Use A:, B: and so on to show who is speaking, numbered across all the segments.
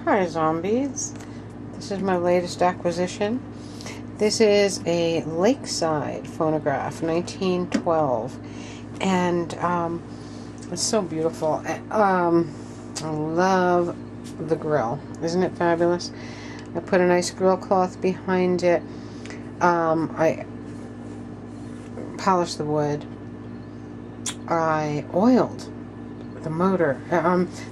A: Hi zombies, this is my latest acquisition. This is a Lakeside phonograph, 1912, and it's so beautiful. I love the grill. Isn't it fabulous? I put a nice grill cloth behind it. I polished the wood. I oiled the motor.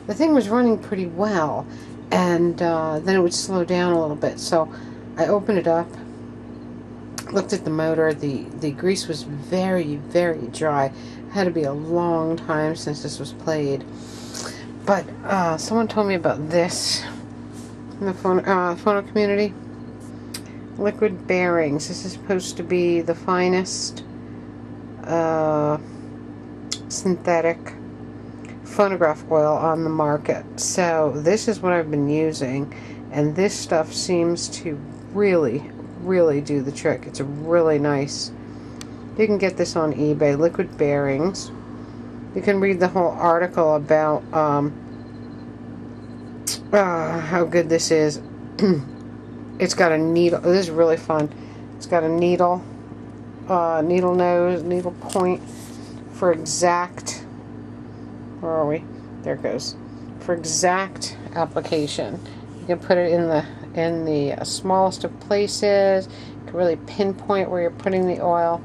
A: The thing was running pretty well, and then it would slow down a little bit. So I opened it up, looked at the motor. The grease was very, very dry. It had to be a long time since this was played. But someone told me about this in the phono community. Liquid bearings. This is supposed to be the finest synthetic phonograph oil on the market. So this is what I've been using, and this stuff seems to really, really do the trick. It's a really nice. You can get this on eBay. Liquid bearings. You can read the whole article about how good this is. It's got a needle. This is really fun. It's got a needle, needle nose, needle point for exact. Where are we? There it goes. For exact application. You can put it in the smallest of places. You can really pinpoint where you're putting the oil.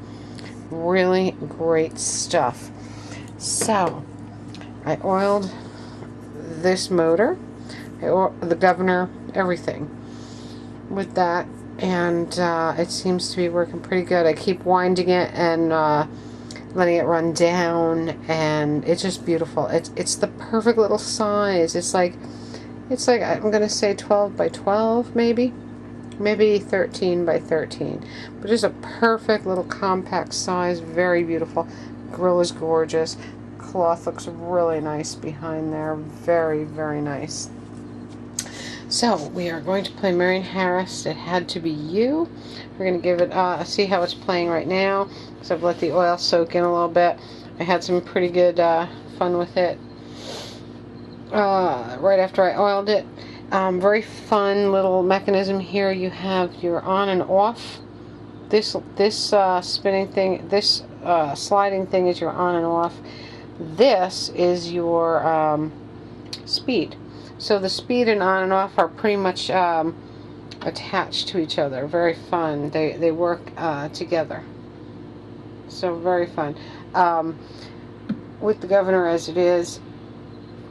A: Really great stuff. So, I oiled this motor, the governor, everything with that, and it seems to be working pretty good. I keep winding it and letting it run down, and it's just beautiful. It's the perfect little size. It's like I'm gonna say 12 by 12, maybe 13 by 13, but just a perfect little compact size. Very beautiful. Grill is gorgeous. Cloth looks really nice behind there. Very, very nice. So we are going to play Marion Harris. It Had to Be You. We're going to give it see how it's playing right now. So I've let the oil soak in a little bit. I had some pretty good fun with it right after I oiled it. Very fun little mechanism here. You have your on and off. This spinning thing, this sliding thing is your on and off. This is your speed. So the speed and on and off are pretty much attached to each other. Very fun. They work together. So very fun. With the governor as it is,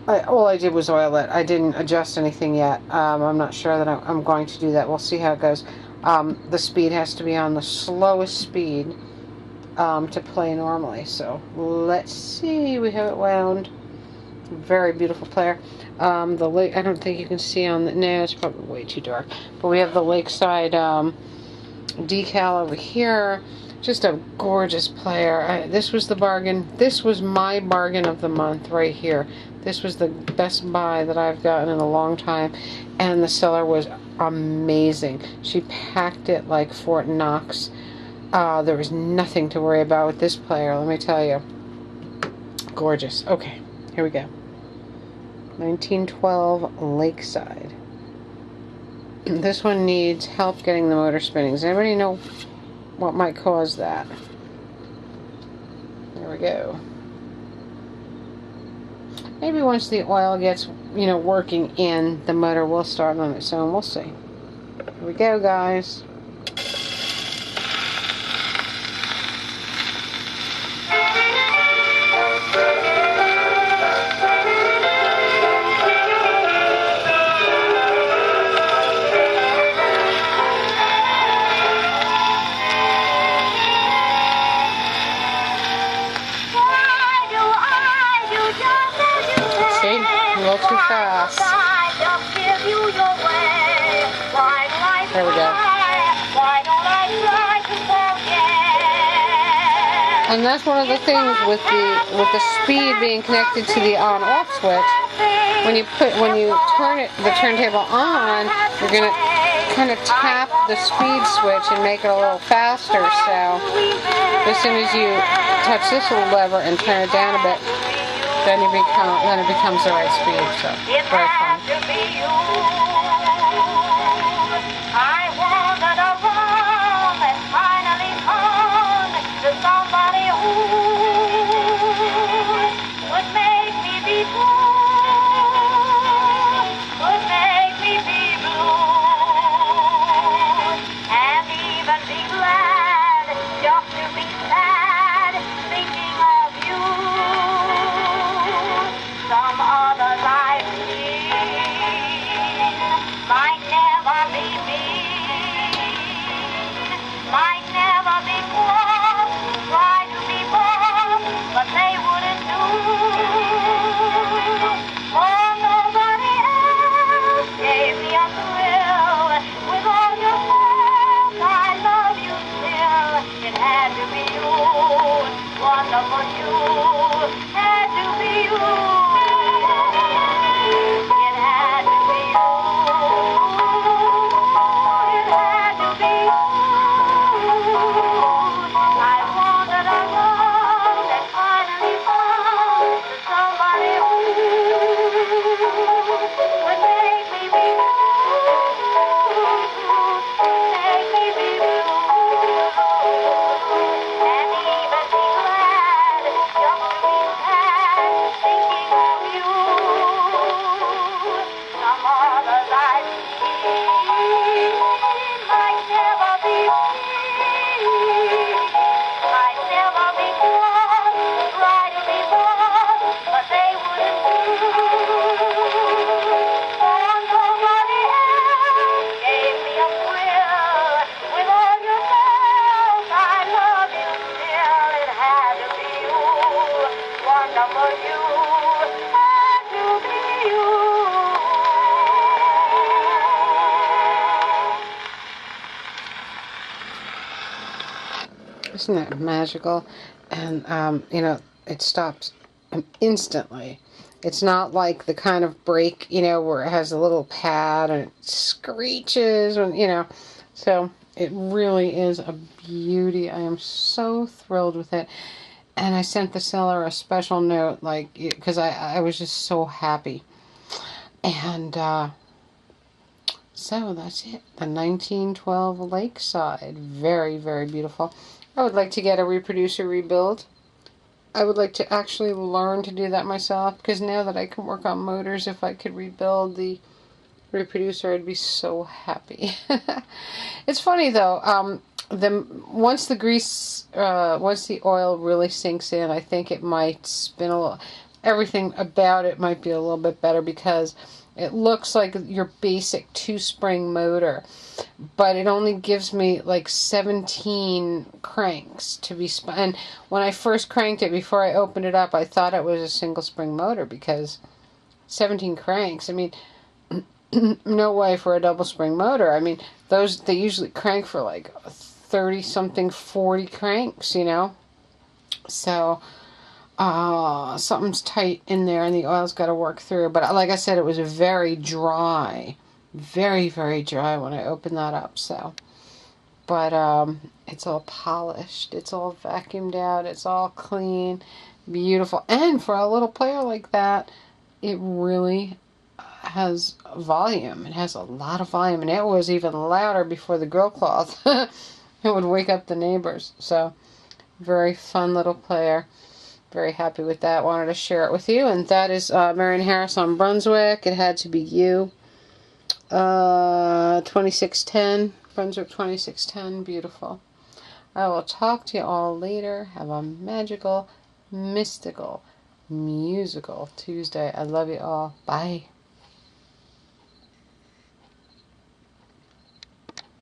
A: all I did was oil it. I didn't adjust anything yet. I'm not sure that I'm going to do that. We'll see how it goes. The speed has to be on the slowest speed to play normally. So let's see. We have it wound. Very beautiful player. The lake. I don't think you can see on the. No, it's probably way too dark. But we have the Lakeside decal over here. Just a gorgeous player. This was the bargain. This was my bargain of the month right here. This was the best buy that I've gotten in a long time, and the seller was amazing. She packed it like Fort Knox. There was nothing to worry about with this player, let me tell you. Gorgeous. Okay, here we go. 1912 Lakeside. This one needs help getting the motor spinning. Does anybody know what might cause that? There we go. Maybe once the oil gets, working in, the motor will start on its own. We'll see. Here we go, guys. A little too fast. There we go. And that's one of the things with the speed being connected to the on-off switch. When you turn the turntable on, you're gonna kind of tap the speed switch and make it a little faster. So as soon as you touch this little lever and turn it down a bit, then it becomes the right speed. So very fun. Isn't that magical? And, you know, it stops instantly. It's not like the kind of brake, you know, where it has a little pad and it screeches, and, you know. So it really is a beauty. I am so thrilled with it. And I sent the seller a special note, like, because I was just so happy. And so that's it. The 1912 Lakeside. Very, very beautiful. I would like to get a reproducer rebuild. I would like to actually learn to do that myself, because now that I can work on motors, if I could rebuild the reproducer, I'd be so happy. It's funny though, once the oil really sinks in, I think it might spin a little. Everything about it might be a little bit better, because it looks like your basic 2-spring motor, but it only gives me like 17 cranks to be spun. And when I first cranked it, before I opened it up, I thought it was a single spring motor, because 17 cranks, I mean, no way for a double spring motor. I mean, they usually crank for like 30 something, 40 cranks, you know. So something's tight in there, and the oil's got to work through. But like I said, it was very dry, very, very dry when I opened that up. So, but it's all polished, it's all vacuumed out, it's all clean, beautiful. And for a little player like that, it really has volume. It has a lot of volume, and it was even louder before the grill cloth. It would wake up the neighbors. So, very fun little player. Very happy with that. Wanted to share it with you. And that is Marion Harris on Brunswick. It had to be you. 2610. Brunswick 2610. Beautiful. I will talk to you all later. Have a magical, mystical, musical Tuesday. I love you all. Bye.